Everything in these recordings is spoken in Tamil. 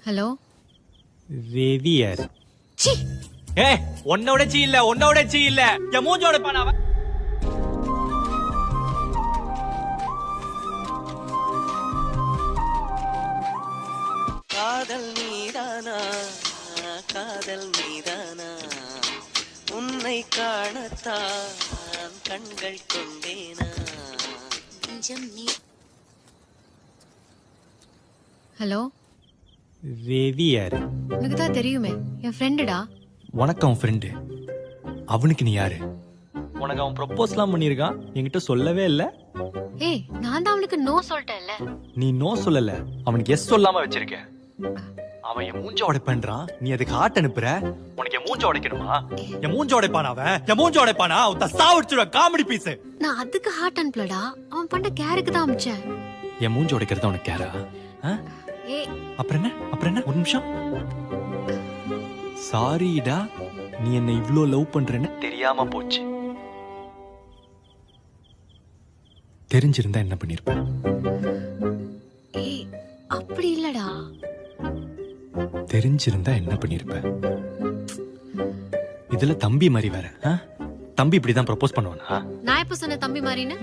ஹலோ வேவியர். சி உன்னோட சீ இல்ல என் மூஞ்சோட பானாவ. காதல் மீதானா காதல் மீதானா உன்னை காணத்தான் கண்கள் கொண்டேனா நெஞ்சம் நீ. ஹலோ வேவியர். உனக்கு தான் தெரியுமே, என் ஃப்ரெண்டுடா. உனக்கு அவன் ஃப்ரெண்டு, அவனுக்கு நீ யாரு? உனக்கு அவன் ப்ரொப்போஸ்லாம் பண்ணியிருக்கான், என்கிட்ட சொல்லவே இல்ல. ஏய், நான் தான் அவனுக்கு நோ சொல்லிட்டேன்ல. நீ நோ சொல்லல, அவனுக்கு எஸ் சொல்லாம வச்சிருக்க. அவன் என் மூஞ்ச உடைப்பேன்றான், நீ அதுக்கு ஹார்ட் அனுப்புற. உனக்கு என் மூஞ்ச உடைக்கணுமா? என் மூஞ்ச உடைப்பானா அவன்? என் மூஞ்ச உடைப்பானா? அவன் சாவடிச்சுடுவ காமெடி பீஸ். நான் அதுக்கு ஹார்ட் அனுப்பலடா, அவன் பண்ண கேருக்கு தான் அனுப்பிச்சேன். என் மூஞ்ச உடைக்கிறது உனக்கு கேரா? ஏய், அப்புறம் என்ன ஒரு நிமிஷம். சாரிடா, நீ என்ன இவ்ளோ லவ் பண்றேன்னு தெரியாம போச்சு. தெரிஞ்சிருந்தா என்ன பண்ணிருப்ப? ஏய், அப்படி இல்லடா. தெரிஞ்சிருந்தா என்ன பண்ணிருப்ப? இதுல தம்பி மாதிரி வேற. தம்பி இப்படிதான் ப்ரொபோஸ் பண்ணுவானா? நான் எப்ப சொன்ன தம்பி மாதிரின்னு?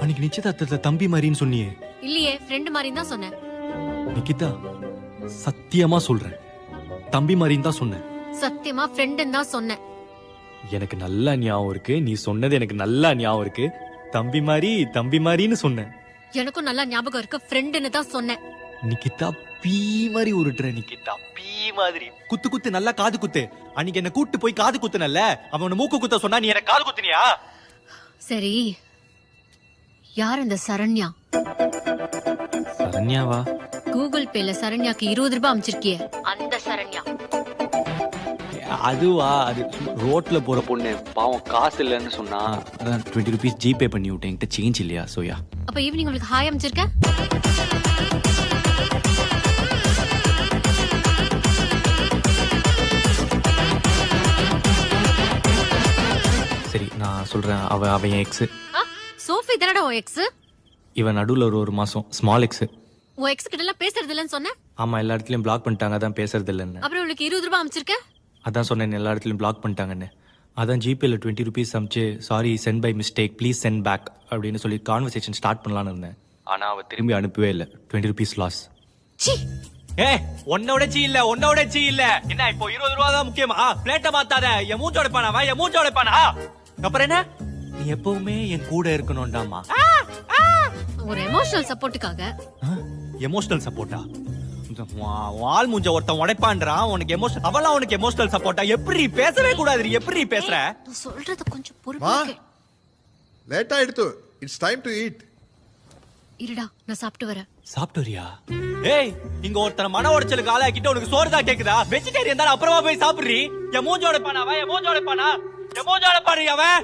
அன்னைக்கு நிச்சயதார்த்தத்துல தம்பி மாதிரின்னு சொன்னியே. இல்லையே, ஃப்ரெண்டு மாதிரின்னு தான் சொன்னேன். நிக்கிதா, சத்தியமா சொல்றேன், தம்பி மாதிரின்னு தான் சொன்னேன். சத்தியமா ஃப்ரெண்டுன்னு தான் சொன்னேன். எனக்கு நல்லா ஞாபகம் இருக்கு, நீ சொன்னது எனக்கு நல்லா ஞாபகம் இருக்கு. தம்பி மாதிரின்னு சொன்னேன். எனக்கும் நல்லா ஞாபகம் இருக்கு, ஃப்ரெண்டுன்னு தான் சொன்னேன். நிக்கிதா, பீ மாதிரி உருட்டுற. நிக்கிதா, பீ மாதிரி குத்து நல்லா காது குத்து. அன்னைக்கு என்ன கூட்டு போய் காது குத்துனல்ல, அவன் மூக்கு குத்த சொன்னா நீ எனக்கு காது குத்துனியா? சரி, யார் அந்த சரண்யா? சரண்யாவா? கூகுள் பேல சரண்யாக்கு 20 ரூபாய் அமைச்சிருக்கியே, அந்த சரண்யா. அதுவா? அது ரோட்ல போற பொண்ணு, பாவம் காசு இல்லைன்னு சொன்னா, அதான் 20 rupees ஜிபே பண்ணி விட்டேன். என்கிட்ட சேஞ்ச் இல்லையா? சோயா. அப்ப ஈவினிங் உங்களுக்கு ஹாய் அமைச்சிருக்க. சரி, நான் சொல்றேன். அவன் என் எக்ஸ். சோஃபி தானடா உன் எக்ஸ்? இவன் நடுவுல ஒரு மாசம் ஸ்மால் எக்ஸ். உன் எக்ஸ் கிட்ட எல்லாம் பேசுறது இல்லன்னு சொன்ன. ஆமா, எல்லா இடத்துலயும் பிளாக் பண்ணிட்டாங்க, அதான் பேசுறது இல்லைன்னு. அப்புறம் உங்களுக்கு 20 ரூபாய் அமைச்சிருக்க. அதான் சொன்னேன், எல்லா இடத்துலயும் பிளாக் பண்ணிட்டாங்கன்னு. அதான் ஜிபேல 20 rupees அமிச்சு, sorry sent by mistake, please send back அப்படின்னு சொல்லி கான்வர்சேஷன் ஸ்டார்ட் பண்ணலான்னு இருந்தேன். ஆனா அவ திரும்பி அனுப்பவே இல்லை. 20 rupees லாஸ். உன்னோட சீ இல்ல. என்ன இப்போ 20 ரூபா தான் முக்கியமா? பிளேட்ட மாத்தாத. என் மூஞ்சோட பானா. அப்புறம் என்ன? நீ எப்பவுமே என் கூட இருக்கணும்டாமா. ஒரு எமோஷனல் சப்போர்ட்டுக்காக. எமோஷனல் சப்போர்ட்டா? வால் மூஞ்ச ஒருத்தன் உடைப்பான்றான், உனக்கு எமோஷன். அவளா உனக்கு எமோஷனல் சப்போர்ட்டா? எப்படி பேசவே கூடாது? எப்படி பேசுற? நான் சொல்றத கொஞ்சம் பொறுமையா கேளு. லேட் ஆயிடுத்து. It's time to eat. இருடா, நான் சாப்பிட்டு வரேன். சாப்பிட்டு வரியா? ஏய், இங்க ஒருத்தன மன உடைச்சலுக்கு ஆளாக்கிட்டு உனக்கு சோறு தான் கேக்குதா? வெஜிடேரியன் தான், அப்புறமா போய் சாப்பிடுறீ. என் மூஞ்சோட பானா அவன்.